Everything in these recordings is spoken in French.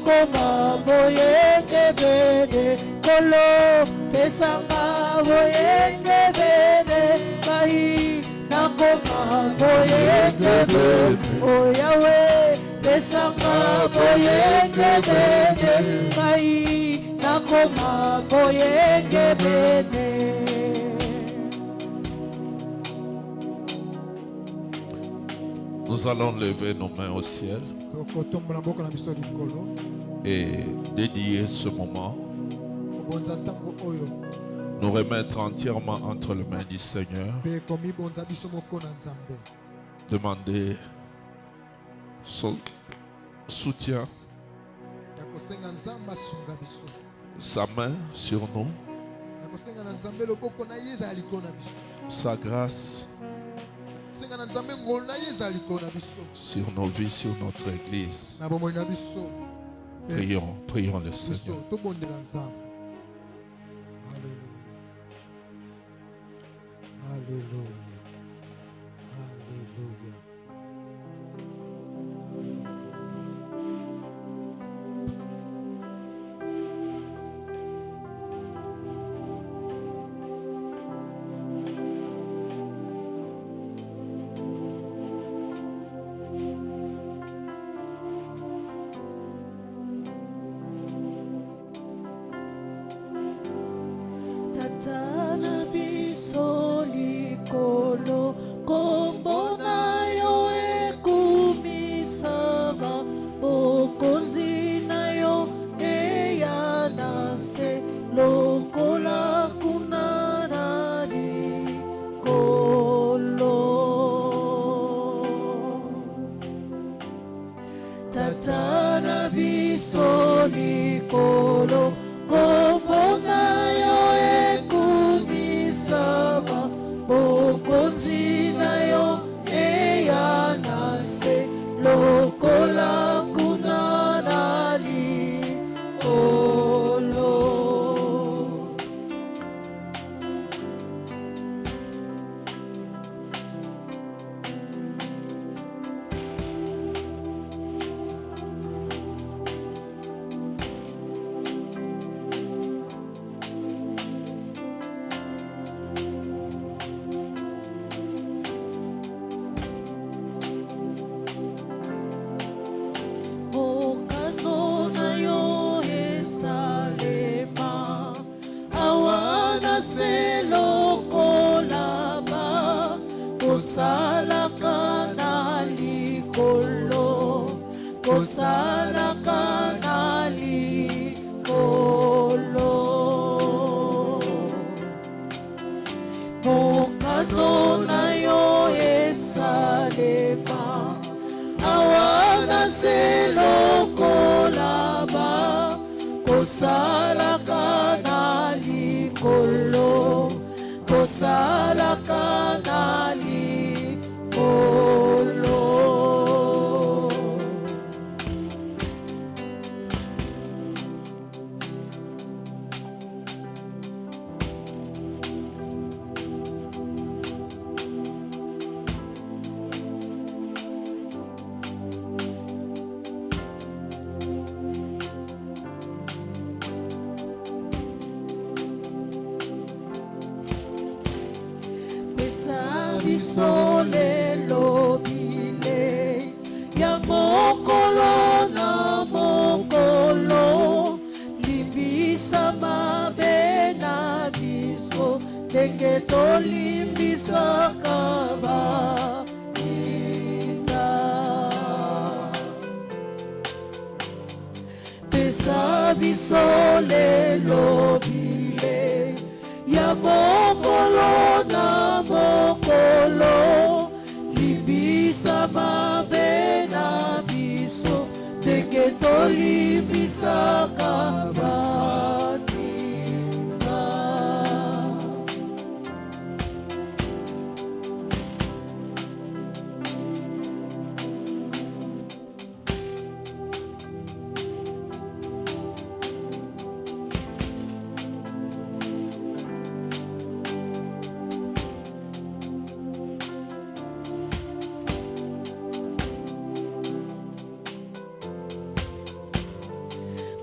nakoma boyenge bene kolo pesanga boyenge bene kai nakoma boyenge bene o Yahweh pesanga boyenge bene kai nakoma boyenge bene. Nous allons lever nos mains au ciel et dédier ce moment, nous remettre entièrement entre les mains du Seigneur, demander son soutien, sa main sur nous, sa grâce sur nos vies, sur notre église. Prions, prions le Seigneur. Alléluia. Alléluia.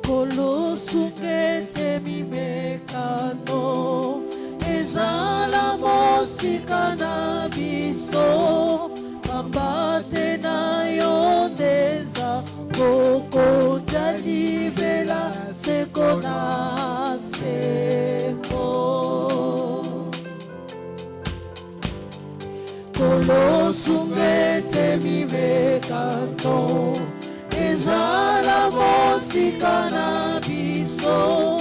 Kolo sungete mimekano ezala mosika na biso pambate na yo ndeza koko jalibela seko na seko Kolo sungete mimekano ezala mosika na biso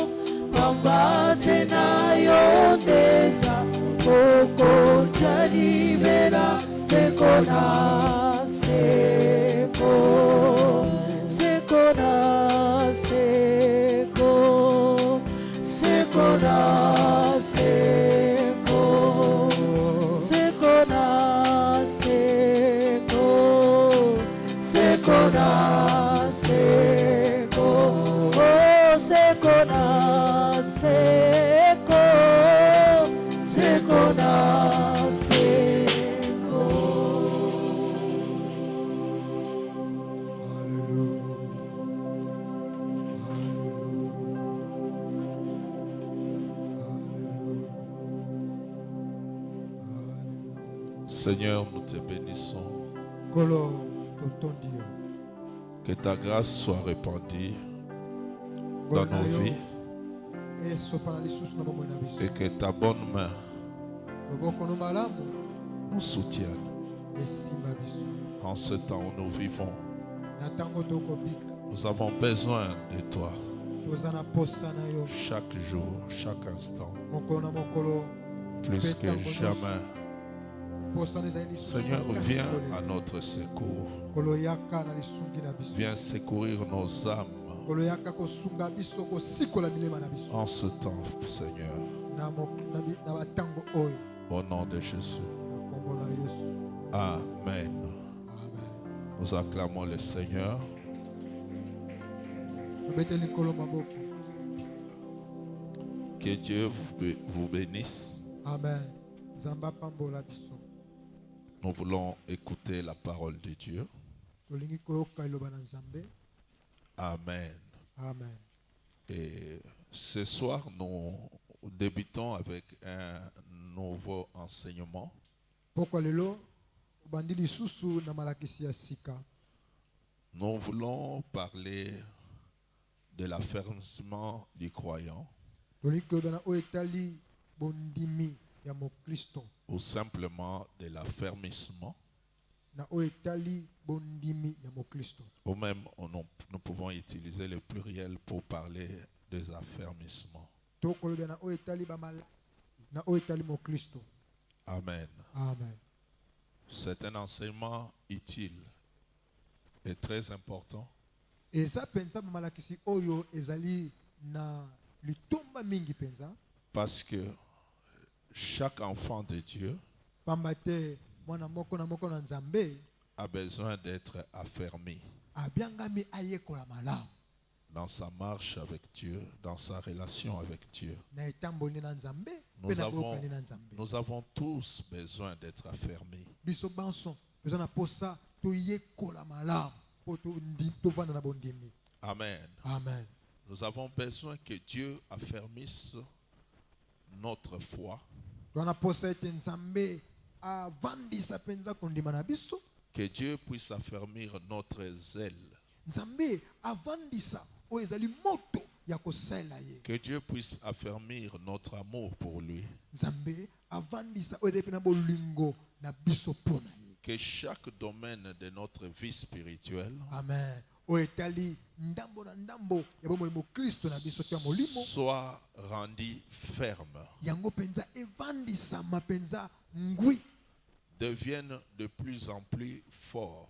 pambate na yo ndeza koko jalibela seko na seko seko na seko seko na seko seko na seko seko na seko oh seko na seko seko na seko. Seigneur, nous te bénissons. Kolo totondi yo. Que ta grâce soit répandue dans nos vies et que ta bonne main nous soutienne en ce temps où nous vivons. Nous avons besoin de toi chaque jour, chaque instant, plus que jamais. Seigneur, viens à notre secours. Viens secourir nos âmes en ce temps, Seigneur. Au nom de Jésus. Amen. Nous acclamons le Seigneur. Que Dieu vous bénisse. Amen. Nous voulons écouter la parole de Dieu. Amen. Amen. Et ce soir, nous débutons avec un nouveau enseignement. Nous voulons parler de l'affermissement du croyant ou simplement de l'affermissement. Ou même nous pouvons utiliser le pluriel pour parler des affermissements. Amen. Amen. C'est un enseignement utile et très important. Parce que chaque enfant de Dieu a besoin d'être affermi dans sa marche avec Dieu, dans sa relation avec Dieu. Nous avons tous besoin d'être affermis. Amen. Amen. Nous avons besoin que Dieu affermisse notre foi. Que Dieu puisse affermir notre zèle. Que Dieu puisse affermir notre amour pour lui. Que chaque domaine de notre vie spirituelle soit rendu ferme, devienne de plus en plus fort.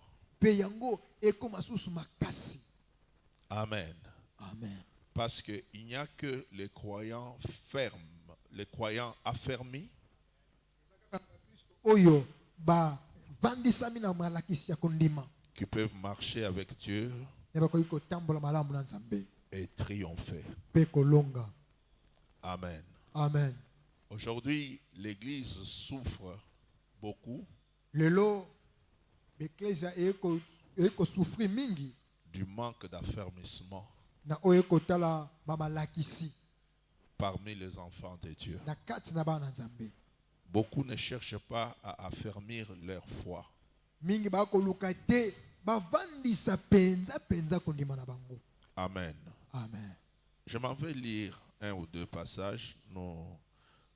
Amen. Amen. Parce qu'il n'y a que les croyants fermes, les croyants affermis qui peuvent marcher avec Dieu et triompher. Amen. Amen. Aujourd'hui, l'Église souffre beaucoup du manque d'affermissement na oyo ekotala bamalakisi parmi les enfants de Dieu. na kati na bana nzambe. Beaucoup ne cherchent pas à affermir leur foi. Mingi bakoluka te bavandisa penza kondima na bango. Amen. Amen. Je m'en vais lire un ou deux passages. Nous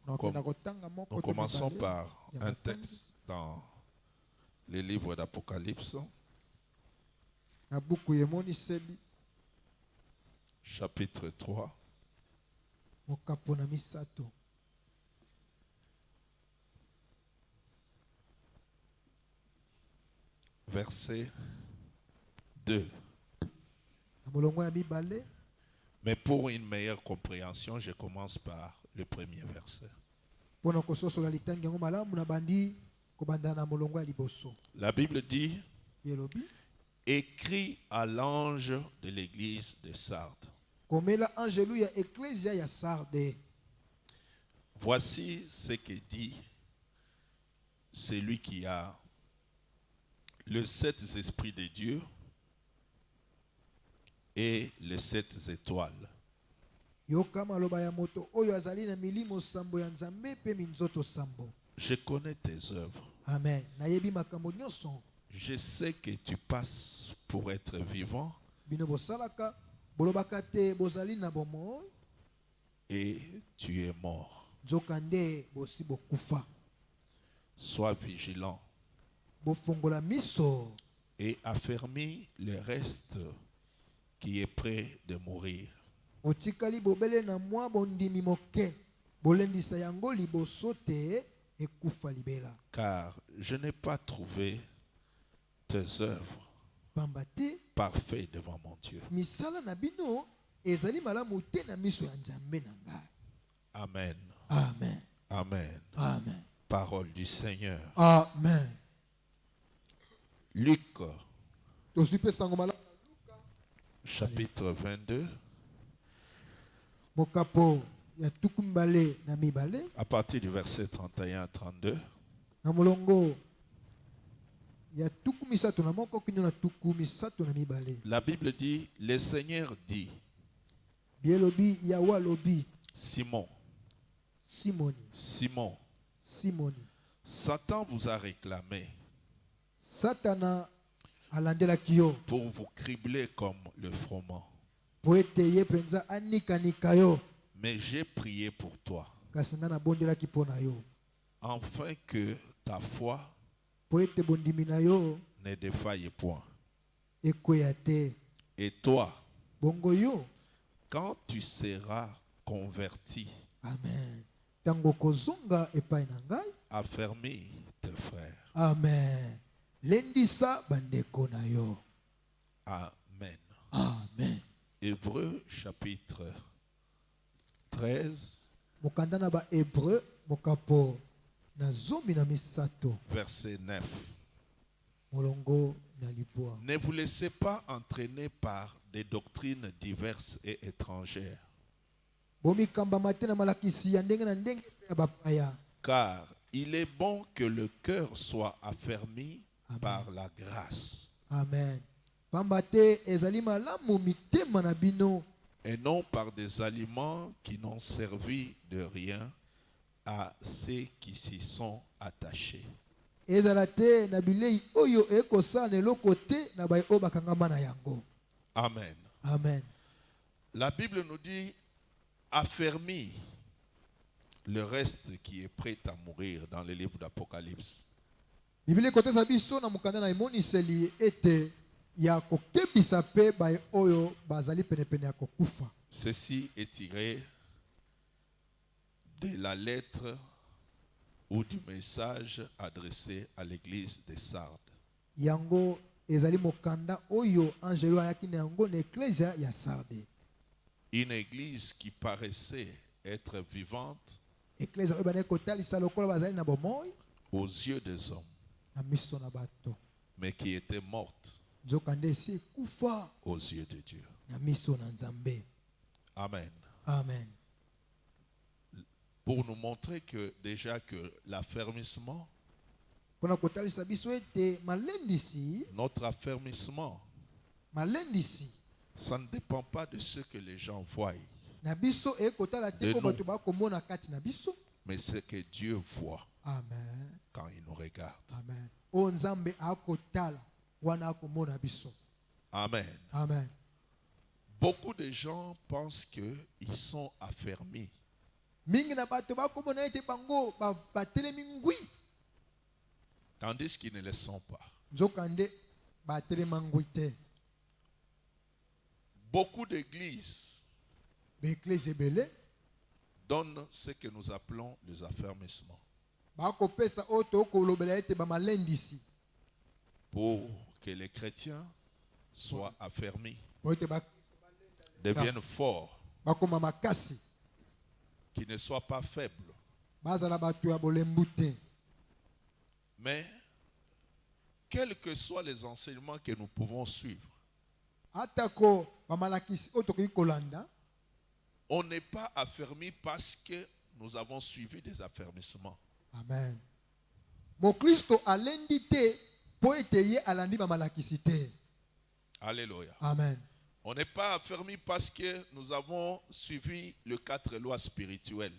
Nakenda kotanga moko to commençons mibale par ya un matanga. texte dans les livres d'Apocalypse, Na buku yemoniseli chapitre 3, mokapo na misato. verset 2. Na molongo ya mibale. Mais pour une meilleure compréhension, je commence par le premier verset. Pona kososola litangi yango malamu na bandi kobanda na molongo ya liboso. La Bible dit, Yelobi écrit à l'ange de l'église de Sardes. komela angelu ya ecclesia ya Sarde. Voici ce que dit celui qui a les 7 esprits de Dieu et les 7 étoiles. Yoka maloba ya moto oyo azali na milimo sambo ya nzambe pe minzoto sambo. Je connais tes œuvres. Amen. Nayebi makambo nyonso. Je sais que tu passes pour être vivant Bino bosalaka bolobaka te bozali na bomoi et tu es mort. nzokande bosi bokufa. Sois vigilant Bofongola miso et affermis le reste qui est prêt de mourir. otikali bobele na mwa bondimi moke bolendisa yango liboso te ekufa libela. Car je n'ai pas trouvé tes œuvres Pamba te parfaites devant mon Dieu. misala na bino ezali malamu te na miso ya nzambe na ngai. Amen. Amen. Amen. Amen. Parole du Seigneur. Amen. Luc, tozwi mpe sango malamu chapitre 22, mokapo ya tuku mibale na mibale à partir du verset 31 à 32. na molongo ya tuku misato na moko kino na tuku misato na mibale. La Bible dit, le Seigneur dit, Bielobi yawa lobi Simon, Simoni Satan vous a réclamé Satana alandelaki yo pour vous cribler comme le froment. po ete ye penza anikanika yo, Mais j'ai prié pour toi, kasi nga nabondelaki mpo na yo afin que ta foi po ete bondimi na yo ne défaille point. ekweya te. Et toi, Bongo yo, quand tu seras converti, amen, tango kozonga epai na ngai, affermis tes frères. amen, lendisa bandeko na yo. Amen. Amen. Hébreux chapitre 13, Mokanda na ba Hébreu mokapo na zomi na misato verset 9. molongo na lipoa. Ne vous laissez pas entraîner par des doctrines diverses et étrangères, Bomikamba te na malakisi ya ndenge na ndenge ya bapaya. car il est bon que le cœur soit affermi par la grâce, Amen. Pamba te ezali malamu mitema na bino et non par des aliments qui n'ont servi de rien à ceux qui s'y sont attachés. ezala te na bilei oyo ekosala na eloko te na bai oyo bakangama na yango. Amen. Amen. La Bible nous dit affermis le reste qui est prêt à mourir dans le livre d'Apocalypse. Biblia ekotesa biso na mokanda na emoniseli ete ya kokebisa pe bai oyo bazali penepene ya kokufa. Ceci est tiré de la lettre ou du message adressé à l'église de Sardes. Yango ezali mokanda oyo angelo ayaki na yango na eklesia ya Sarde. Une église qui paraissait être vivante Eklesia oyo bana kotalisa lokola bazali na bomoi aux yeux des hommes, na miso na bato, mais qui était morte nzokande esi ekufa aux yeux de Dieu. na miso na Nzambe. Amen. Amen. Pour nous montrer que déjà que l'affermissement, Pona kotalisa biso ete malendisi notre affermissement, malendisi Ça ne dépend pas de ce que les gens voient, na biso ekotala te De ko nous. bato bakomona kati na biso. mais ce que Dieu voit Amen. quand il nous regarde. Amen. O nzambe akotala wana akomona biso. Amen. Amen. Beaucoup de gens pensent qu'ils sont affermis. Mingi na bato bakomona ete bango batelemi ngwi Tandis qu'ils ne le sont pas. nzokande batelema ngwi te. Beaucoup d'églises Baeklise ebele donnent ce que nous appelons les affermissements bakopesa oyo tokolobela ete bamalendisi pour que les chrétiens soient affermis, po ete deviennent forts, bakoma makasi qu'ils ne soient pas faibles. bazala bato ya bolembu te. Mais, quels que soient les enseignements que nous pouvons suivre, atako bamalakisi oyo tokoki kolanda, on n'est pas affermi parce que nous avons suivi des affermissements. amen, mokristo alendi te po ete ye alandi bamalakisi te. Alléluia. Amen. On n'est pas affermi parce que nous avons suivi les 4 lois spirituelles.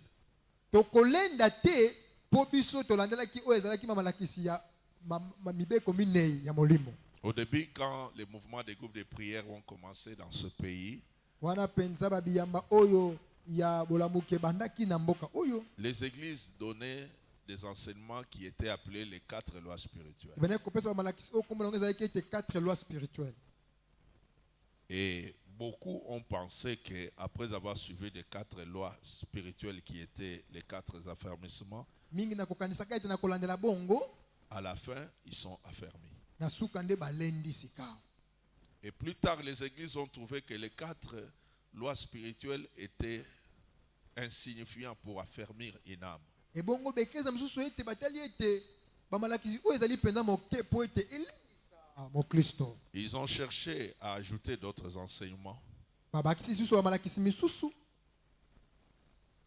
tokolenda te po biso tolandelaki oyo ezalaki bamalakisi ya mibeko minei ya molimo. Au début, quand les mouvements des groupes de prière ont commencé dans ce pays, Wana penza babiyamba oyo ya bolamuke bandaki na mboka oyo. les églises donnaient des enseignements qui étaient appelés les 4 lois spirituelles. Bene kopesa bamalakisi oyo kombo nango ezalaki ete 4 lois spirituelles. Et beaucoup ont pensé qu'après avoir suivi les 4 lois spirituelles qui étaient les 4 affermissements, Mingi na kokanisaka ete na kolandela bongo à la fin, ils sont affermis. na suka nde balendi sika. Et plus tard, les églises ont trouvé que les 4 lois spirituelles étaient insignifiants pour affermir une âme. E bongo bekeza misusu ete batali ete bamalakisi oyo ezali penza moke po ete elendisa mokristo. Ils ont cherché à ajouter d'autres enseignements Babakisi susu bamalakisi misusu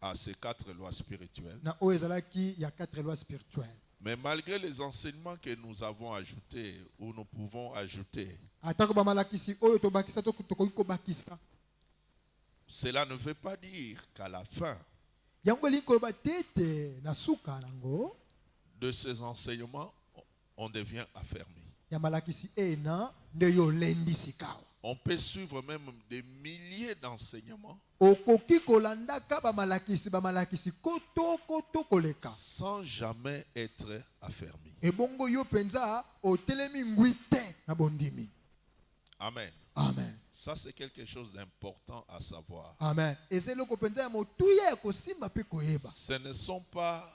à ces 4 lois spirituelles. na oyo ezalaki ya 4 lois spirituelles. Mais malgré les enseignements que nous avons ajoutés ou nous pouvons ajouter, Atako bamalakisi oyo tobakisa tokoki kobakisa, cela ne veut pas dire qu'à la fin yango elingi koloba te ete na suka nango de ces enseignements, on devient affermi. ya malakisi ena nde yo olendi sika. On peut suivre même des milliers d'enseignements Okoki kolandaka bamalakisi koto koleka. sans jamais être affermi. E bongo yo penza otelemi ngwi te na bondimi. Amen. Amen. Ça, c'est quelque chose d'important à savoir. Amen. Ezeloko penza ya motuya ya kosimba pe koyeba. Ce ne sont pas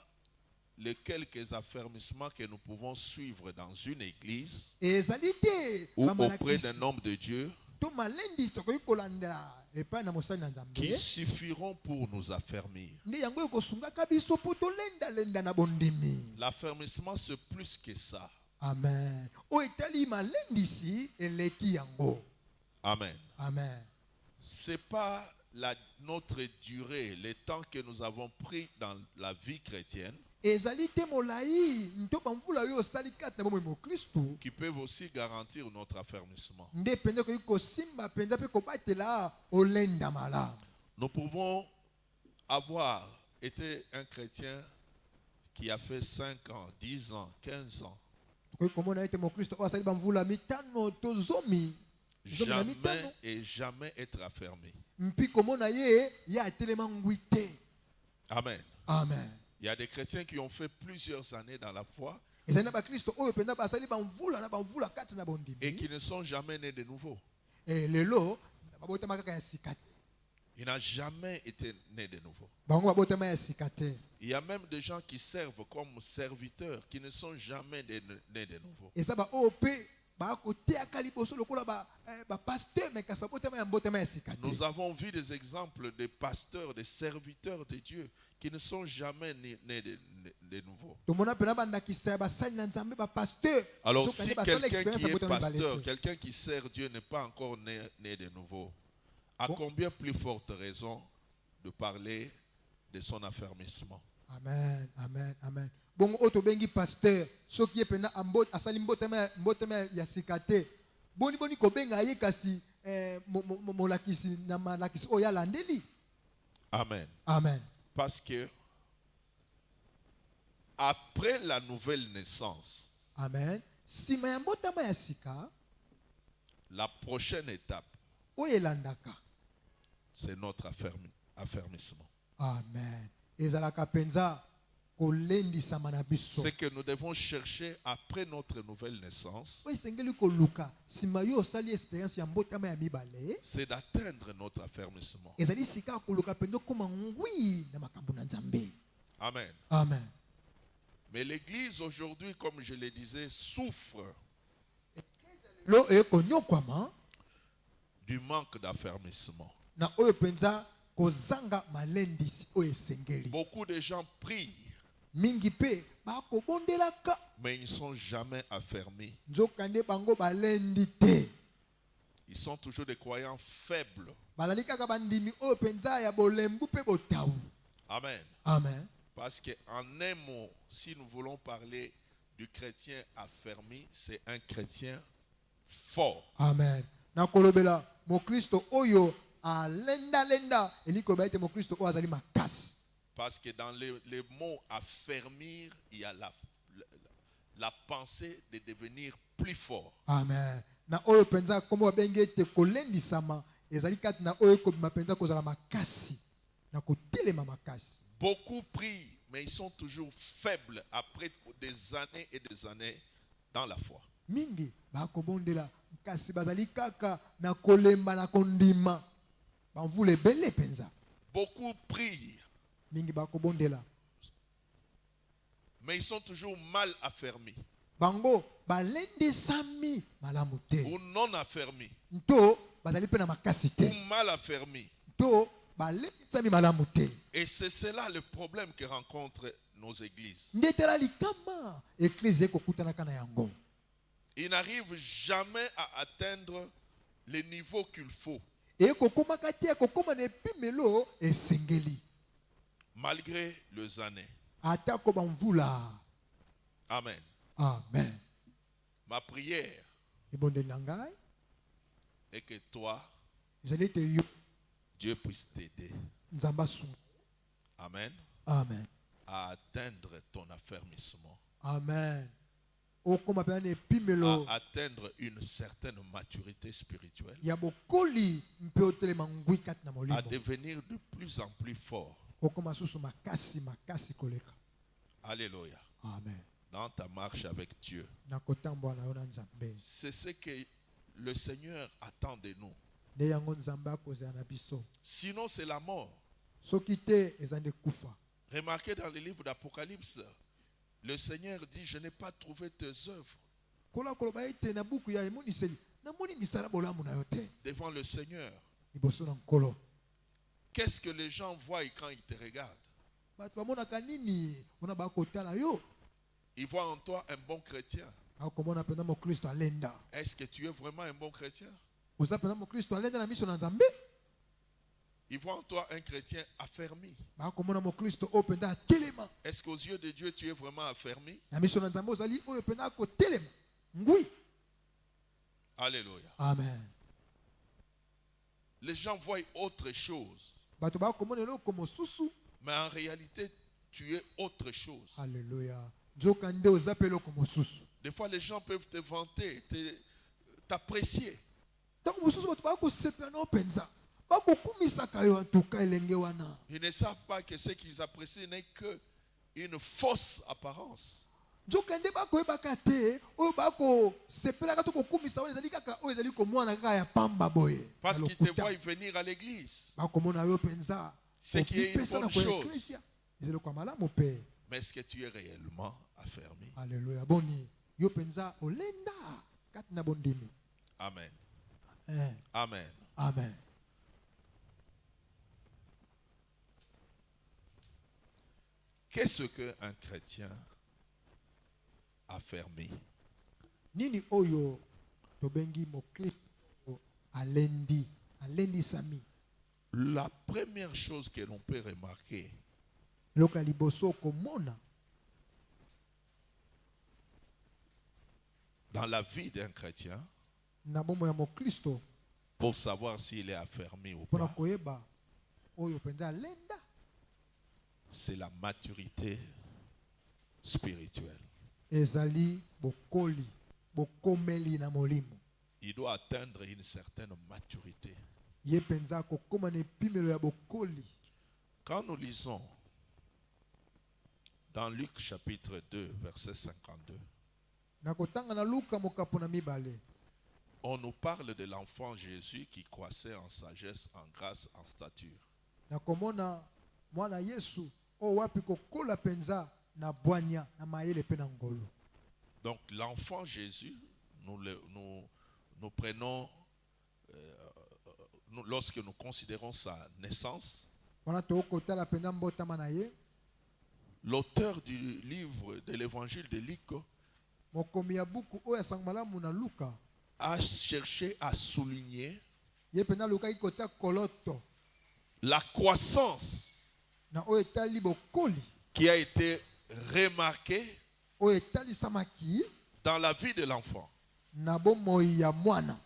les quelques affermissements que nous pouvons suivre dans une église Ezali te ou auprès bamalakisi d'un homme de Dieu to malendisi tokoki kolanda epai na mosali na qui Nzambe. suffiront pour nous affermir. Nde yango ekosungaka biso po tolendalenda na bondimi. L'affermissement, c'est plus que ça. Amen. Oyo etali malendisi eleki yango. Amen. Amen. Ce n'est pas notre durée, le temps que nous avons pris dans la vie chrétienne Ezali te molai nto bamvula oyo osali kati na bomoi mokristu qui peuvent aussi garantir notre affermissement. nde penza koki kosimba penza mpe kobatela olenda malamu. Nous pouvons avoir été un chrétien qui a fait 5 ans, 10 ans, 15 ans, Tokoki komona ete mokristu oyo asali bamvula mitano to zomi na mitano jamais et jamais être affermi. mpi komona ye atelema ngwi te. Amen. Amen. Il y a des chrétiens qui ont fait plusieurs années dans la foi ezali na bakristo oyo penza basali bamvula na bamvula kati na bondimi et qui ne sont jamais nés de nouveau. lelo babotama kaka ya sika te. Il n'a jamais été né de nouveau. Bango babotama ya sika te. Il y a même des gens qui servent comme serviteurs qui ne sont jamais nés de nouveau. eza baoyo mpe bakoteaka liboso lokola bapaster me kasi babotama ya mbotama ya sika te. Nous avons vu des exemples de pasteurs, de serviteurs de Dieu qui ne sont jamais nés de nouveau. tomona pena bandakisa ya basali na Nzambe bapaster. Alors si quelqu'un qui est pasteur, quelqu'un qui sert Dieu n'est pas encore né de nouveau, à combien plus forte raison de parler de son affermissement? Amen, amen, amen. Bongo oyo tobengi pasteur soki ye pena asali mbotama ya sika te. Boni kobenga ye kasi molakisi na malakisi oyo alandeli. Amen. Amen. Parce que après la nouvelle naissance, Amen. Sima ya mbotama ya sika la prochaine étape, oyo elandaka. c'est notre affermissement. Amen. Ezalaka penza kolendisama na biso. Ce que nous devons chercher après notre nouvelle naissance, Oyo esengeli koluka sima yo osali expérience ya mbotama ya mibale. c'est d'atteindre notre affermissement. Ezali sika koluka pendo koma ngwi na makambo na Nzambe. Amen. Amen. Mais l'Église aujourd'hui, comme je le disais, souffre Lo ekonyokwama du manque d'affermissement. na oyo penza kozanga malendisi oyo esengeli. Beaucoup de gens prient, Mingi pe bakobondelaka mais ils ne sont jamais affermis. nzokande bango balendi te. Ils sont toujours des croyants faibles. Bazali kaka bandimi oyo penza ya bolembu pe botawu. Amen. Amen. Parce qu'en un mot, si nous voulons parler du chrétien affermi, c'est un chrétien fort. Amen. Na kolobela mokristo oyo alenda eliko baite mokristo oyo azali makasi. Parce que dans les mots affermir, il y a la pensée de devenir plus fort. Amen. Na oyo penza kombo babenge te kolendisama ezali kati na oyo kobima penza kozala makasi na kotelema makasi. Beaucoup prient, mais ils sont toujours faibles après des années et des années dans la foi. Mingi bakobondela kasi bazali kaka na kolemba na kondima bamvule bele penza. Beaucoup prient, Mingi bakobondela mais ils sont toujours mal affermis bango balendisami malamu te ou non affermis nto bazali pe na makasi ou te mal affermis. to balendisami malamu te. Et c'est cela le problème que rencontrent nos églises. Ndetela likama eklise ekokutanaka na yango. Ils n'arrivent jamais à atteindre les niveaux qu'il faut, Ekokomaka te ekokoma na epimelo esengeli malgré les années. atako bamvula. Amen. Amen. Ma prière Ebondeli na ngai est que toi, ezali ete yo Dieu puisse t'aider. nzambe asunga. Amen. Amen. À atteindre ton affermissement. Amen. Okoma pe na epimelo À atteindre une certaine maturité spirituelle. ya bokoli mpe otelema ngwi kati na À molimo. devenir de plus en plus fort. Okoma susu makasi koleka. Alléluia. Amen. Dans ta marche avec Dieu. Na kotambola na yo na Nzambe. C'est ce que le Seigneur attend de nous. Nde yango Nzambe akozela na biso. Sinon, c'est la mort. Soki te eza nde kufa. Remarquez dans le livre d'Apocalypse, le Seigneur dit, je n'ai pas trouvé tes œuvres Kola koloba ete na buku ya emoniseli namoni misala bolamu na yo te devant le Seigneur. liboso na nkolo. Qu'est-ce que les gens voient quand ils te regardent? Bato bamonaka nini mpona bakotala yo? Ils voient en toi un bon chrétien. akomona mpenza mokristo alenda. Est-ce que tu es vraiment un bon chrétien? Oza mpenza mokristo alenda na miso na Nzambe? Ils voient en toi un chrétien affermi. bakomona mokristo oyo mpenza atelema. Est-ce qu'aux yeux de Dieu, tu es vraiment affermi? Na miso na Nzambe ozali oyo mpenza akotelema ngwi. Alléluia. Amen. Les gens voient autre chose. Bato bakomona eloko mosusu. Mais en réalité, tu es autre chose. Alléluia. Nzoka nde oza pe eloko mosusu. Des fois, les gens peuvent te vanter, t'apprécier. Ntango mosusu bato bakosepela na yo mpenza bakokumisaka yo antuka elenge wana. Ils ne savent pas que ce qu'ils apprécient n'est qu'une fausse apparence. Nzoka nde bakoyebaka te oyo bakosepelaka to kokumisa wana ezali kaka oyo ezali komwana kaka ya pamba boye. Parce qu'ils te voient venir à l'église. Bakomona yo mpenza Ce qui est une okipesa na bonne koya chose. eklesia. Ezali kwa malamu pe. Mais est-ce que tu es réellement affermi? Alléluia. Boni yo mpenza olenda kati na bondimi. Amen. Amen. Amen. Amen. Qu'est-ce qu'un chrétien affermi? Nini oyo tobengi mokristo alendi sami. La première chose que l'on peut remarquer, Loka liboso komona dans la vie d'un chrétien, na bomo ya mokristo pour savoir s'il est affermi ou mpona pas. koyeba oyo mpenza alenda. C'est la maturité spirituelle. Ezali bokoli bokomeli na molimo. Il doit atteindre une certaine maturité. Ye mpenza kokoma na epimelo ya bokoli. Quand nous lisons dans Luc chapitre 2, verset 52, Na kotanga na Luka mokapo na mibale. on nous parle de l'enfant Jésus qui croissait en sagesse, en grâce, en stature. Na komona mwana Yesu o wapi kokola penza na bwanya na mayele pe na ngolo. Donc l'enfant Jésus, nous prenons, lorsque nous considérons sa naissance, Wana to kotala penza mbotama na ye. l'auteur du livre de l'évangile de Luc Mokomi ya buku oyo asanga malamu na Luka. a cherché à souligner Ye penza Luka ikotia koloto la croissance na oyo etali bokoli qui a été remarquée oyo etali samaki dans la vie de l'enfant. na bomoi ya mwana.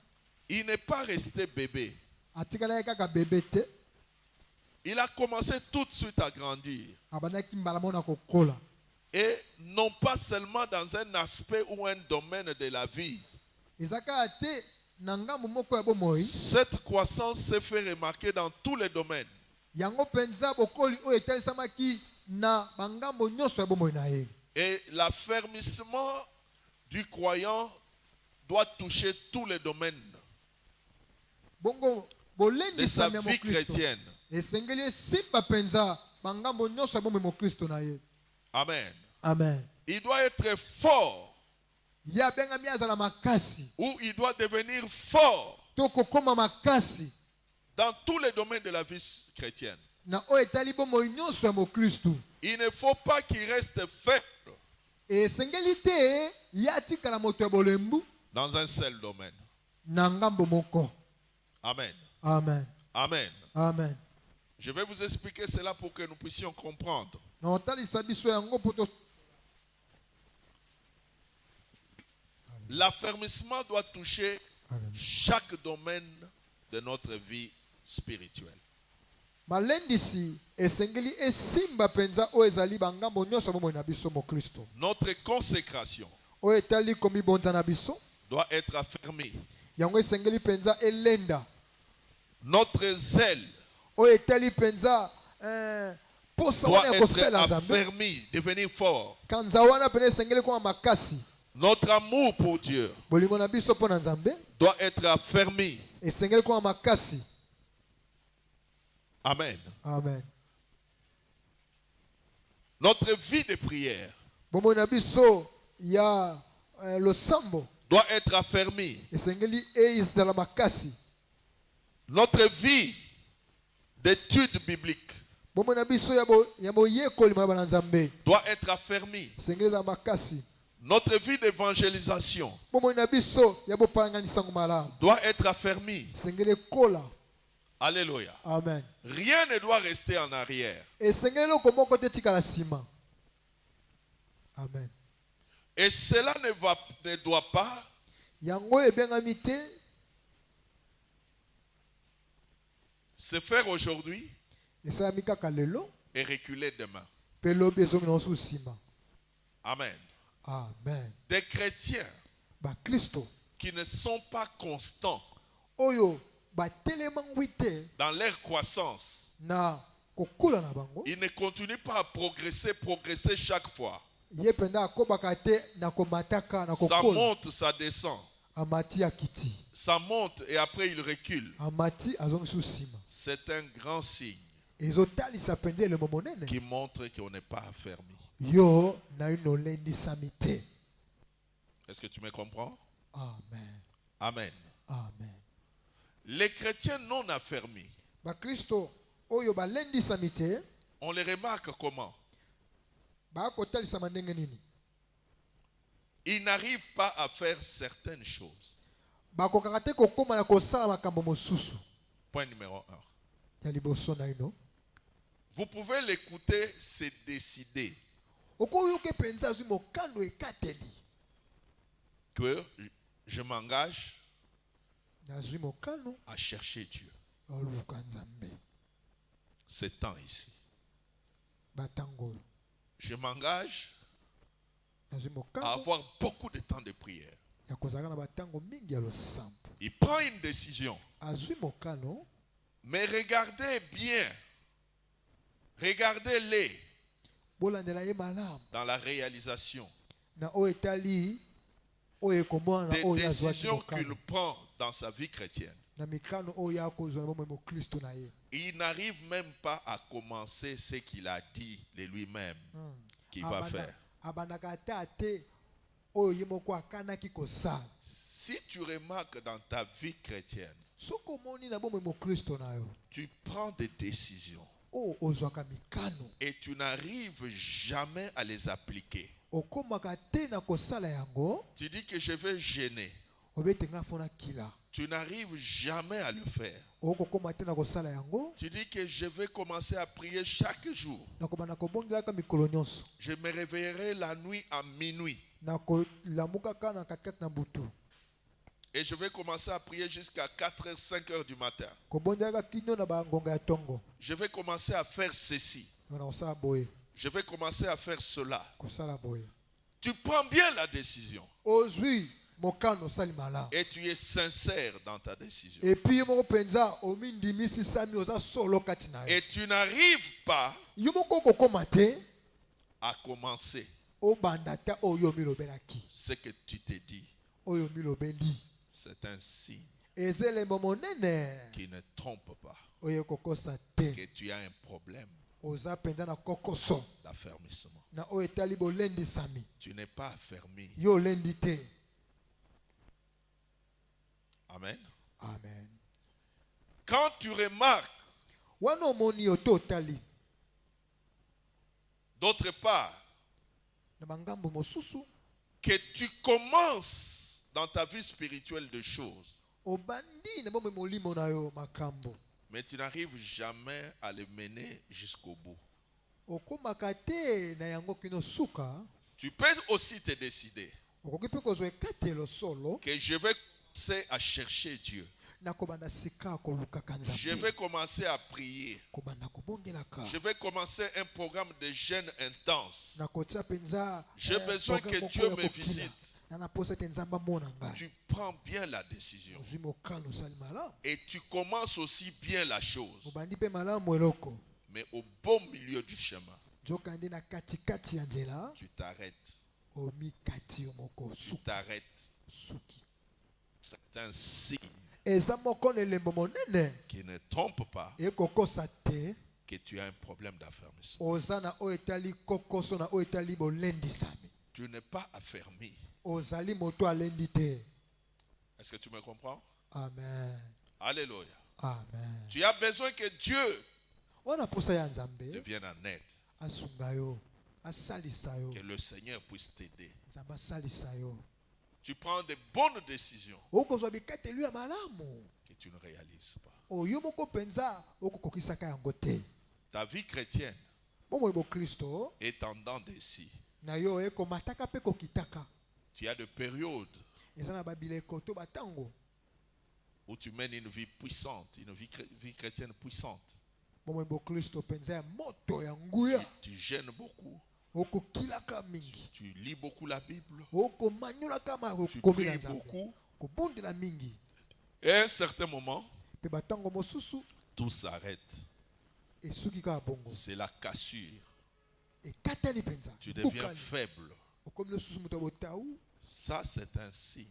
Il n'est pas resté bébé. Atikala ye kaka bebe te. Il a commencé tout de suite à grandir. Abanaki mbala mona kokola. Et non pas seulement dans un aspect ou un domaine de la vie. Ezaka ate na ngambu moko ya bomoi. Cette croissance s'est fait remarquer dans tous les domaines. Yango penza bokoli oyo etali samaki na bangambo nyonso ya bomoi na ye. Et l'affermissement du croyant doit toucher tous les domaines Bongo de bolendi sa sami ya vie mokristo. chrétienne. Esengeli esimba penza bangambo nyonso ya bomoi mokristo na ye. Amen. Amen. Il doit être fort Ya bengami azala makasi. ou il doit devenir fort To kokoma makasi dans tous les domaines de la vie chrétienne. na oyo etali bomoi nyonso ya mokristo. Il ne faut pas qu'il reste faible Esengeli te ya atikala moto ya bolembu dans un seul domaine. na ngambo moko. Amen. Amen. Amen. Amen. Je vais vous expliquer cela pour que nous puissions comprendre. Na otalisa biso yango poto. L'affermissement doit toucher Amen. chaque domaine de notre vie spirituelle. Malendisi esengeli esimba penza oyo ezali bangambo nyonso bomoi na biso mokristo. Notre consécration Oyo etali komibonza na biso. doit être affermie. Yango esengeli penza elenda. Notre zèle Oyo etali penza posa wana doit ya être kosala nzambe. affermi, devenir fort. Kanza wana pene esengeli koma makasi. Notre amour pour Dieu Bolingo na biso mpo na nzambe doit être affermi. esengeli koma makasi. Amen. Amen. Notre vie de prière Bomoi na biso ya losambo doit être affermi. esengeli ezala makasi. Notre vie d'étude biblique Bomoi na biso ya boyekoli malaba na nzambe doit être affermi. esengeli ezala makasi. Notre vie d'évangélisation Bomoi na biso ya bopalanganisango malamu doit être affermi. esengeli ekola. Alléluia. Amen. Rien ne doit rester en arrière. Esengeli eloko moko te etikala nsima. Amen. Et cela ne doit pas Yango ebengami te se faire aujourd'hui esalami kaka lelo et reculer demain. mpe lobi ezongi na oso nsima. Amen. Amen. Des chrétiens Bakristo qui ne sont pas constants oyo batelemangwi te dans leur croissance, na kokola na bango ils ne continuent pas à progresser chaque fois. ye mpenza akobaka te na komataka na Ça kokola. monte, ça descend. Amati akiti Ça monte et après il recule. amati azongi nsima. C'est un grand signe Ezotalisa mpenza elemo monene qui montre qu'on n'est pas affermi. yo na yo nolendisami te. Est-ce que tu me comprends? Amen. Amen. Amen. Les chrétiens non affermis, Bakristo oyo balendisami te on les remarque comment? bakotalisama ndenge nini? Ils n'arrivent pas à faire certaines choses. Bakokaka te kokoma na kosala makambo mosusu. Point numéro 1. Ya liboso na ino Vous pouvez l'écouter, se décider okoyoka mpenza azwi mokano ekateli que je m'engage à chercher Dieu. Ce temps ici. Je m'engage à avoir beaucoup de temps de prière. Il prend une décision. Mais regardez bien. Regardez-les dans la réalisation des décisions qu'il prend dans sa vie chrétienne. Il n'arrive même pas à commencer ce qu'il a dit de lui-même qu'il va faire. Si tu remarques dans ta vie chrétienne, tu prends des décisions et tu n'arrives jamais à les appliquer. Tu dis que je vais gêner. Tu n'arrives jamais à le faire. Tu dis que je vais commencer à prier chaque jour. Je me réveillerai la nuit à minuit. Et je vais commencer à prier jusqu'à 4h, 5h du matin. Je vais commencer à faire ceci. Je vais commencer à faire cela. Tu prends bien la décision. Et tu es sincère dans ta décision. Et tu n'arrives pas à commencer ce que tu t'es dit. C'est un signe qui ne trompe pas que tu as un problème d'affermissement. Tu n'es pas affermi. Amen. Amen. Quand tu remarques d'autre part que tu commences dans ta vie spirituelle des choses, mais tu n'arrives jamais à les mener jusqu'au bout. Tu peux aussi te décider que je vais commencer à chercher Dieu. Je vais commencer à prier. Je vais commencer un programme de jeûne intense. J'ai besoin que Dieu me visite. Tu prends bien la décision. Et tu commences aussi bien la chose. Mais au bon milieu du chemin, tu t'arrêtes. Tu t'arrêtes. C'est un signe qui ne trompe pas que tu as un problème d'affermissement. Tu n'es pas affermi. Est-ce que tu me comprends? Amen. Alléluia. Amen. Tu as besoin que Dieu te vienne en aide. Que le Seigneur puisse t'aider. Tu prends de bonnes décisions que tu ne réalises pas. Ta vie chrétienne est en dents d'ici. Tu as des périodes où tu mènes une vie puissante, une vie chrétienne puissante. Tu gênes beaucoup. Tu lis beaucoup la Bible. Tu pries beaucoup. Et à un certain moment, tout s'arrête. C'est la cassure. Tu deviens faible. Ça, c'est un signe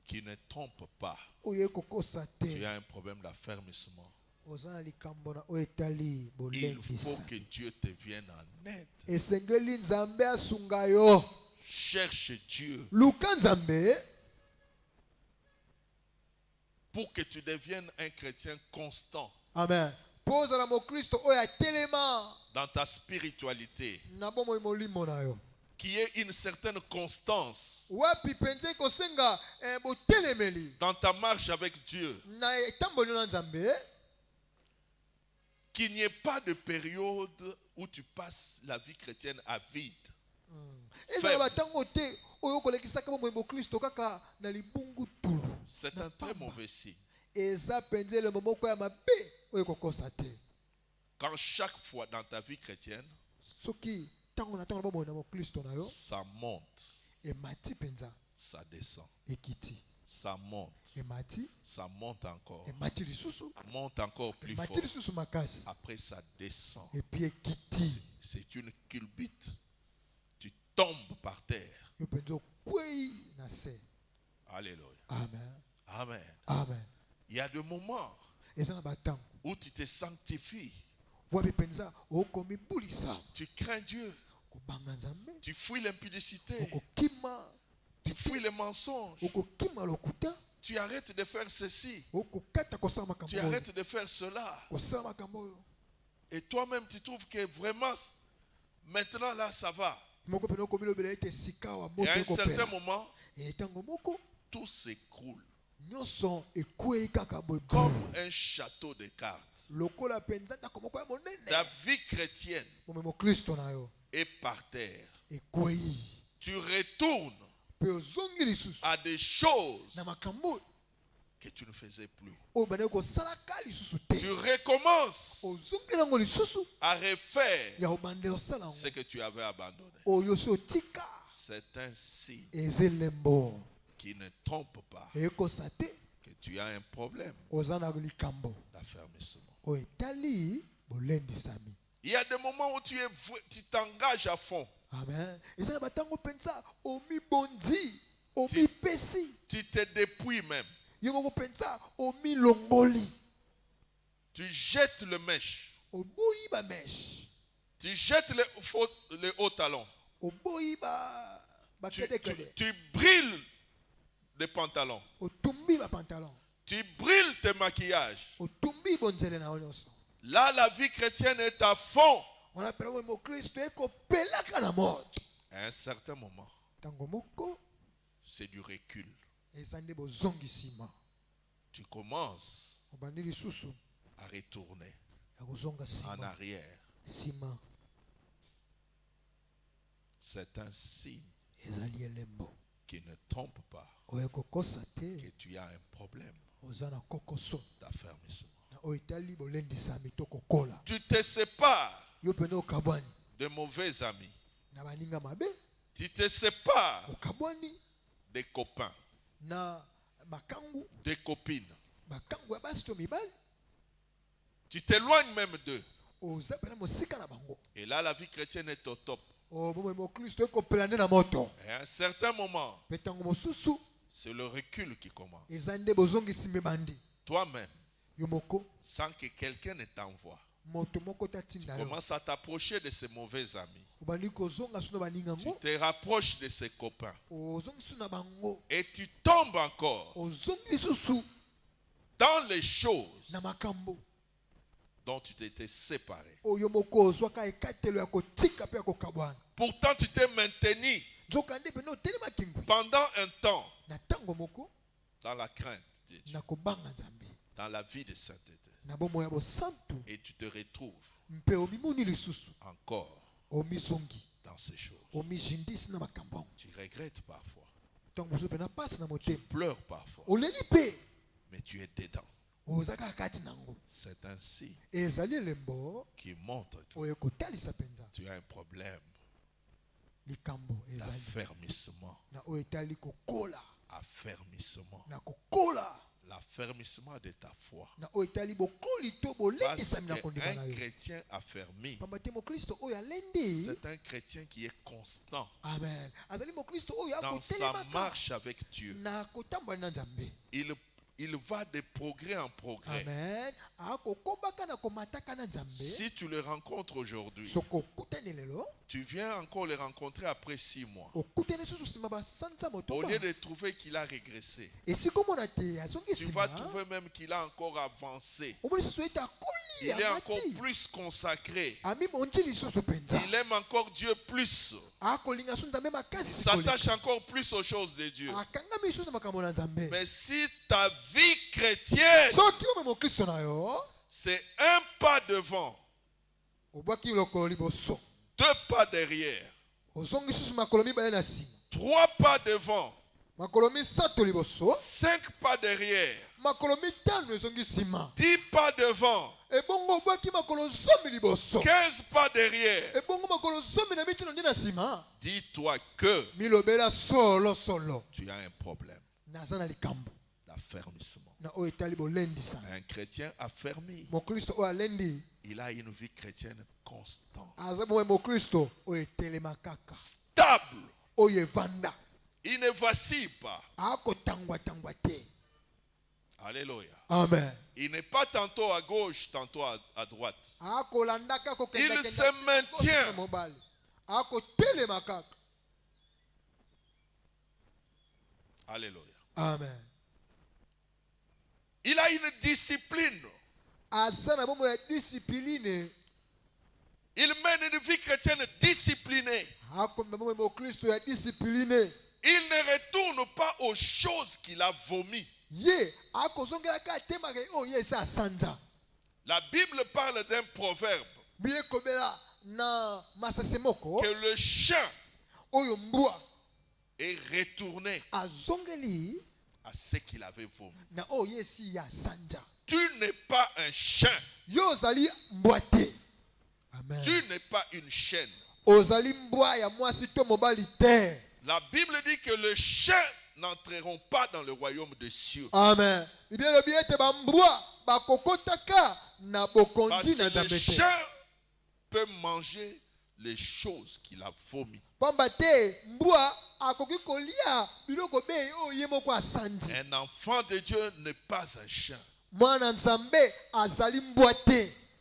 qui ne trompe pas. Tu as un problème d'affermissement. Il faut que Dieu te vienne en aide. Cherche Dieu pour que tu deviennes un chrétien constant. Amen. Dans ta spiritualité, qui ait une certaine constance dans ta marche avec Dieu. Qu'il n'y ait pas de période où tu passes la vie chrétienne à vide. C'est un très mauvais signe. Quand chaque fois dans ta vie chrétienne, ça monte, ça descend, ça monte, ça monte encore, monte encore plus fort. Après ça descend. C'est une culbute. Tu tombes par terre. Alléluia. Amen. Amen. Amen. Il y a des moments où tu te sanctifies. Tu crains Dieu. Tu fuis l'impudicité. Tu fuis les mensonges. Tu arrêtes de faire ceci. Tu arrêtes de faire cela. Et toi-même, tu trouves que vraiment, maintenant là, ça va. Et à un certain moment, tout s'écroule. Comme un château de cartes. Ta vie chrétienne est par terre. Tu retournes à des choses que tu ne faisais plus. Tu recommences à refaire ce que tu avais abandonné. C'est un signe qui ne trompe pas que tu as un problème d'affermissement. Il y a des moments où tu t'engages à fond. Amen. Tu te dépouilles même. Tu jettes le mèche. Tu jettes les hauts talons. Tu brilles des pantalons. Tu brilles tes maquillages. Là, la vie chrétienne est à fond. À un certain moment, c'est du recul. Tu commences à retourner en arrière. C'est un signe qui ne trompe pas que tu as un problème d'affermissement. Tu te sépares de mauvais amis. Tu te sépares des copains, des copines. Tu t'éloignes même d'eux. Et là, la vie chrétienne est au top. Et à un certain moment, c'est le recul qui commence. Toi-même, sans que quelqu'un ne t'envoie, tu commences à t'approcher de ces mauvais amis. Tu te rapproches de ces copains. Et tu tombes encore dans les choses dont tu t'étais séparé. Pourtant, tu t'es maintenu pendant un temps dans la crainte de Dieu, dans la vie de sainteté. Et tu te retrouves encore dans ces choses. Tu regrettes parfois. Tu pleures parfois. Mais tu es dedans. C'est un signe qui montre que tu as un problème d'affermissement. Affermissement. L'affermissement de ta foi. Parce qu'un chrétien affermi, c'est un chrétien qui est constant dans sa marche avec Dieu. Il va de progrès en progrès. Amen. Si tu le rencontres aujourd'hui, tu viens encore le rencontrer après 6 mois. Au lieu de trouver qu'il a régressé, tu vas trouver même qu'il a encore avancé. Il est encore plus consacré. Il aime encore Dieu plus. Il s'attache encore plus aux choses de Dieu. Mais si ta vie chrétienne, c'est un pas devant, 2 pas derrière, 3 pas devant, 5 pas derrière, 10 pas devant, 15 pas derrière. Dis-toi que tu as un problème d'affermissement. Un chrétien affermi, il a une vie chrétienne constante, stable. Il ne vacille pas. Alléluia. Amen. Il n'est pas tantôt à gauche, tantôt à droite. Il se maintient. Alléluia. Amen. Il a une discipline. Il mène une vie chrétienne disciplinée. Il ne retourne pas aux choses qu'il a vomies. La Bible parle d'un proverbe que le chien est retourné à ce qu'il avait vomi. Tu n'es pas un chien. Amen. Tu n'es pas une chienne. La Bible dit que les chiens n'entreront pas dans le royaume des cieux. Amen. Parce que le chien peut manger les choses qu'il a vomies. Un enfant de Dieu n'est pas un chien.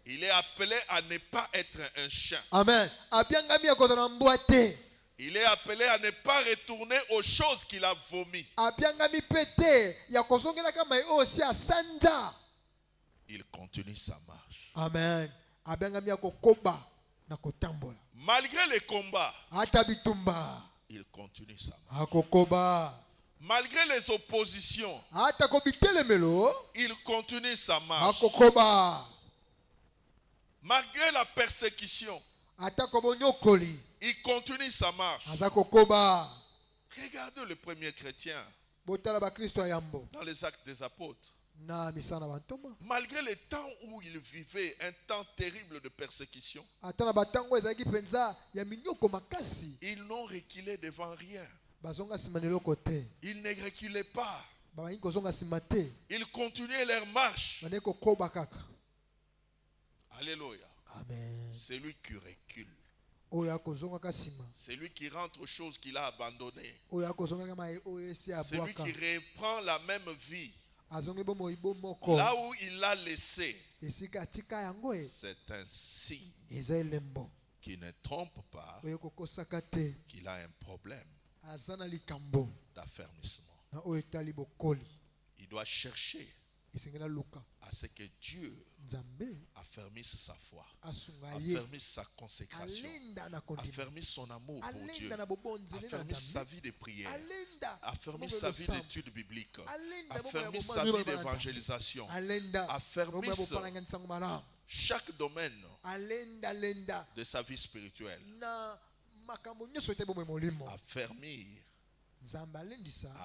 Il est appelé à ne pas être un chien. Amen. Il est appelé à ne pas retourner aux choses qu'il a vomies. Il continue sa marche. Amen. Malgré les combats, il continue sa marche. Malgré les oppositions, il continue sa marche. Malgré la persécution, il continue sa marche. Regardez le premier chrétien dans les Actes des Apôtres. Malgré le temps où il vivait un temps terrible de persécution, ils n'ont reculé devant rien. Ils ne reculaient pas. Ils continuaient leur marche. Alléluia. Amen. C'est lui qui recule. C'est lui qui rentre aux choses qu'il a abandonnées. C'est lui qui reprend la même vie là où il l'a laissé. C'est un signe qui ne trompe pas qu'il a un problème d'affermissement. Il doit chercher à ce que Dieu affermisse sa foi, affermisse sa consécration, affermisse son amour pour Dieu, affermisse sa vie de prière, affermisse sa vie d'étude biblique, affermisse sa vie d'évangélisation, affermisse chaque domaine de sa vie spirituelle.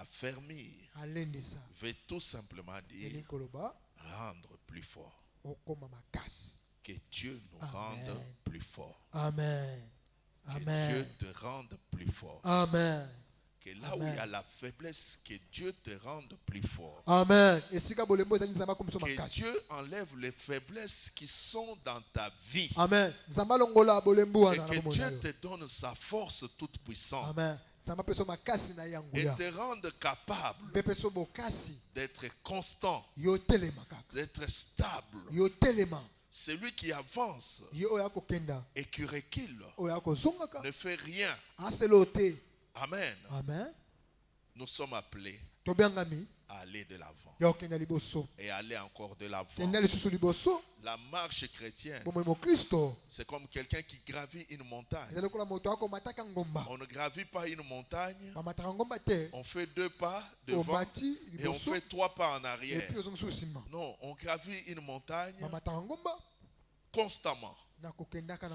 Affermir veut tout simplement dire rendre plus fort. Que Dieu nous rende plus fort. Amen. Que Dieu te rende plus fort. Amen. Que là où il y a la faiblesse, que Dieu te rende plus fort. Amen. Que Dieu enlève les faiblesses qui sont dans ta vie. Amen. Et que Dieu te donne sa force toute puissante. Amen. Et te rende capable d'être constant, d'être stable. Celui qui avance et qui recule ne fait rien. Amen. Amen. Nous sommes appelés à aller de l'avant et aller encore de l'avant. La marche chrétienne, c'est comme quelqu'un qui gravit une montagne. On ne gravit pas une montagne, on fait 2 pas devant et on fait 3 pas en arrière. Non, on gravit une montagne constamment.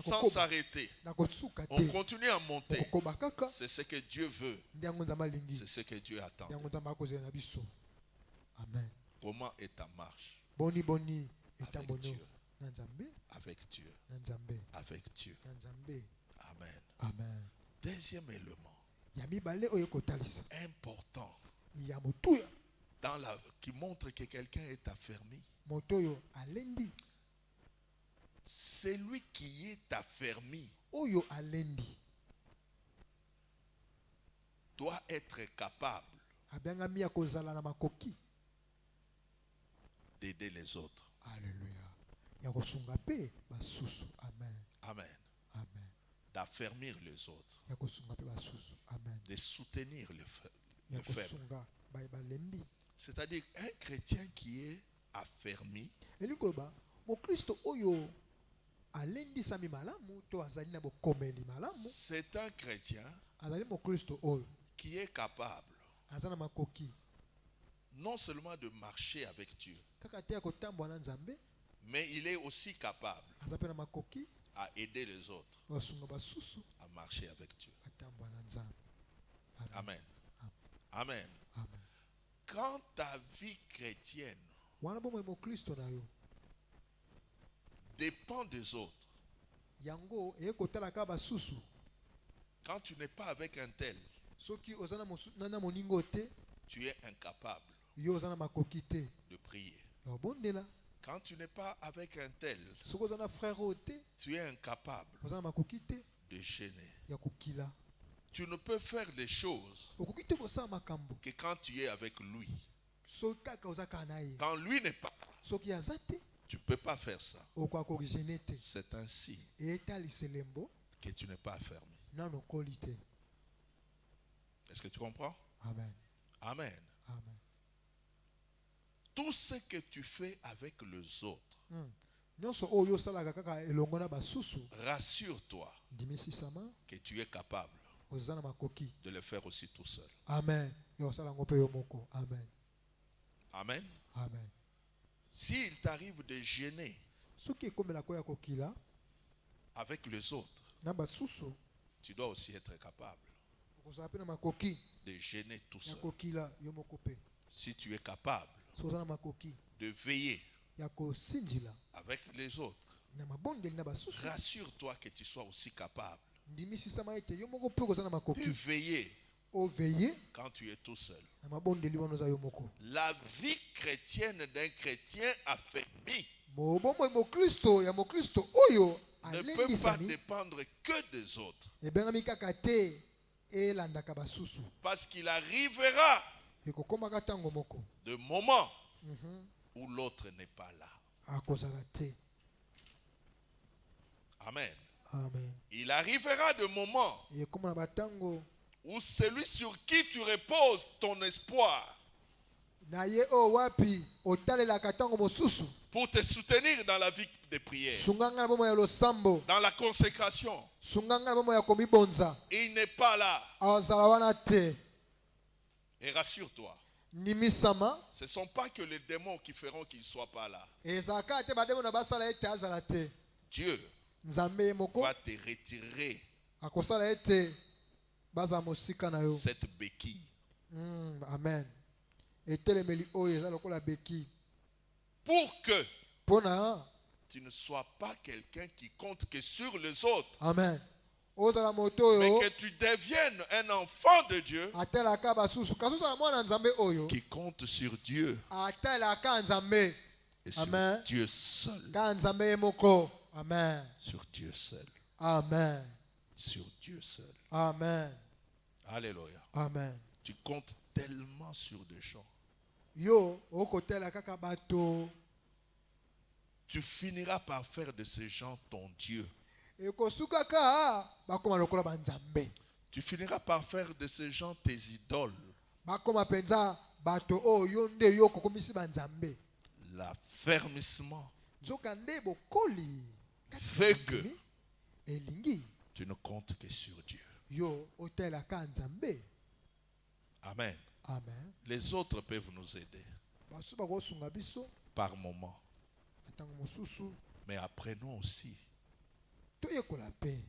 sans s'arrêter. On continue à monter. C'est ce que Dieu veut. C'est ce que Dieu attend. Amen. Comment est ta marche? Avec Dieu. Avec Dieu. Avec Dieu. Amen. Amen. Deuxième élément important qui montre que quelqu'un est affermi. Celui qui est affermi doit être capable d'aider les autres. Alléluia. Amen. Amen. Amen. D'affermir les autres. Amen. De soutenir le faible. C'est-à-dire un chrétien qui est affermi c'est un chrétien qui est capable non seulement de marcher avec Dieu, mais il est aussi capable à aider les autres à marcher avec Dieu. Amen. Amen. Quand ta vie chrétienne dépend des autres, quand tu n'es pas avec un tel, tu es incapable de prier. Quand tu n'es pas avec un tel, tu es incapable de gêner. Tu ne peux faire des choses que quand tu es avec lui. Quand lui n'est pas là, tu ne peux pas faire ça. C'est un signe que tu n'es pas affermi. Est-ce que tu comprends? Amen. Amen. Amen. Tout ce que tu fais avec les autres, rassure-toi que tu es capable de le faire aussi tout seul. Amen. Amen. Amen. Amen. S'il t'arrive de gêner avec les autres, tu dois aussi être capable de gêner tout seul. Si tu es capable de veiller avec les autres, rassure-toi que tu sois aussi capable de veiller quand tu es tout seul. La vie chrétienne d'un chrétien affermi ne peut pas dépendre que des autres. Parce qu'il arrivera de moments où l'autre n'est pas là. Amen. Amen. Il arrivera de moments où celui sur qui tu reposes ton espoir pour te soutenir dans la vie de prière, dans la consécration, il n'est pas là. Et rassure-toi, ce ne sont pas que les démons qui feront qu'il ne soit pas là. Dieu va te retirer cette béquille. Amen. Pour que tu ne sois pas quelqu'un qui compte que sur les autres. Amen. Mais que tu deviennes un enfant de Dieu qui compte sur Dieu et sur Amen. Dieu seul. Amen. Sur Dieu seul. Amen. Sur Dieu seul. Amen. Alléluia. Amen. Tu comptes tellement sur des gens. Tu finiras par faire de ces gens ton Dieu. Tu finiras par faire de ces gens tes idoles. L'affermissement fait que tu ne comptes que sur Dieu. Amen. Amen. Les autres peuvent nous aider par moment. Mais apprenons aussi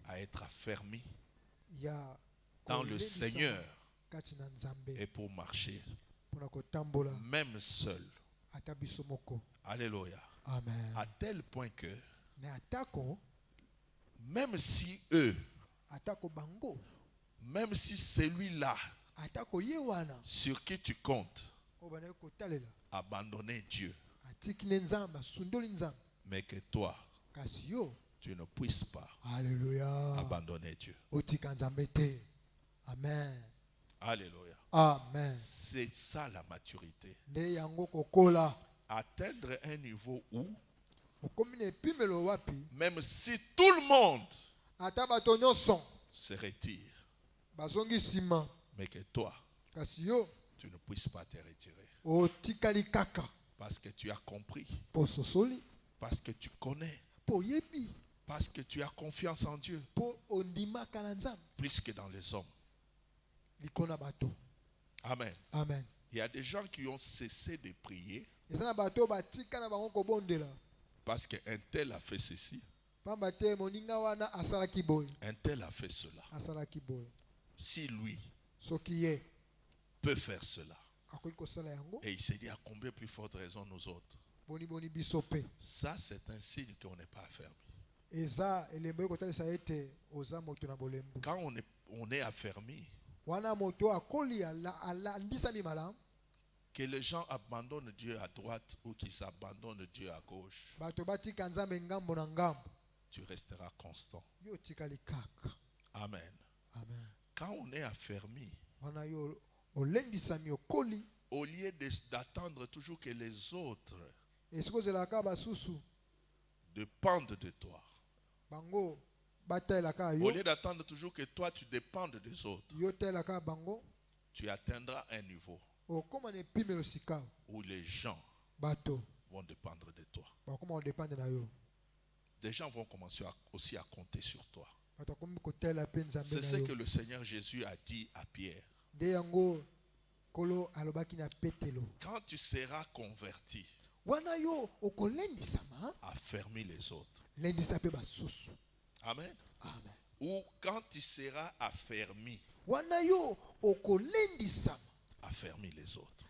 à être affermi dans le Seigneur et pour marcher, même seul. Alléluia. Amen. À tel point que, même si eux, même si celui-là sur qui tu comptes abandonner Dieu, mais que toi, tu ne puisses pas abandonner Dieu. Amen. Alléluia. Amen. C'est ça la maturité. Atteindre un niveau où, même si tout le monde se retire, mais que toi, tu ne puisses pas te retirer. Parce que tu as compris. Parce que tu connais. Parce que tu as confiance en Dieu. Plus que dans les hommes. Amen. Amen. Il y a des gens qui ont cessé de prier parce qu'un tel a fait ceci, un tel a fait cela. Si lui peut faire cela, et il s'est dit à combien plus forte raison nous autres. Ça, c'est un signe qu'on n'est pas affermi. Quand on est affermi, que les gens abandonnent Dieu à droite ou qu'ils s'abandonnent Dieu à gauche, tu resteras constant. Amen. Quand on est affermi, au lieu d'attendre toujours que les autres dépendent de toi, au lieu d'attendre toujours que toi tu dépendes des autres, tu atteindras un niveau où les gens vont dépendre de toi. Les gens vont commencer aussi à compter sur toi. C'est ce que le Seigneur Jésus a dit à Pierre. Quand tu seras converti, affermis les autres. Amen. Ou quand tu seras affermi, affermis les autres.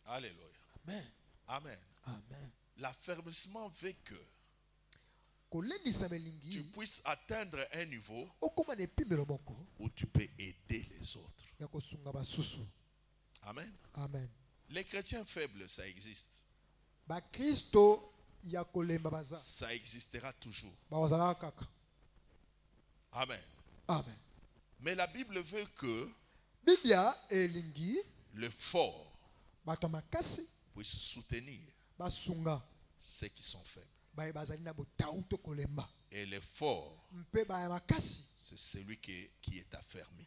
Alléluia. Amen. Amen. Amen. L'affermissement veut que tu puisses atteindre un niveau où tu peux aider les autres. Amen. Amen. Les chrétiens faibles, ça existe. Ça existera toujours. Amen. Amen. Mais la Bible veut que le fort puisse soutenir ceux qui sont faibles. Et le fort, c'est celui qui est affermi.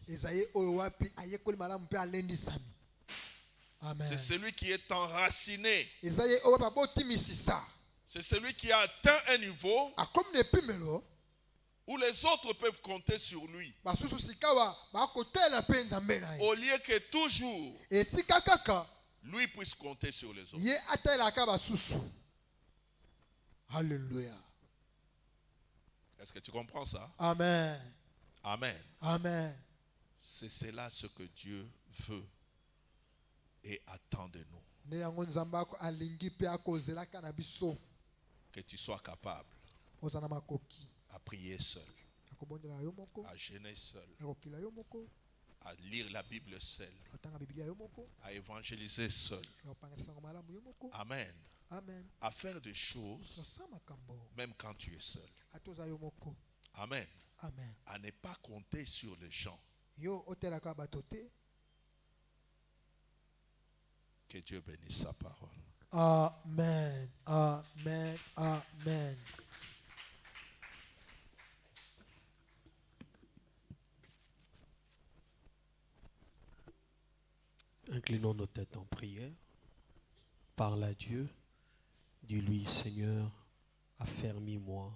Amen. C'est celui qui est enraciné. C'est celui qui a atteint un niveau où les autres peuvent compter sur lui. Au lieu que toujours lui puisse compter sur les autres. Alléluia. Est-ce que tu comprends ça? Amen. Amen. Amen. C'est cela ce que Dieu veut et attend de nous. Que tu sois capable à prier seul, à jeûner seul, à lire la Bible seul, à évangéliser seul. Amen. Amen. À faire des choses même quand tu es seul. Amen. Amen. À ne pas compter sur les gens. Que Dieu bénisse sa parole. Amen. Amen. Amen. Inclinons nos têtes en prière. Parle à Dieu. Dis-lui, Seigneur, affermis-moi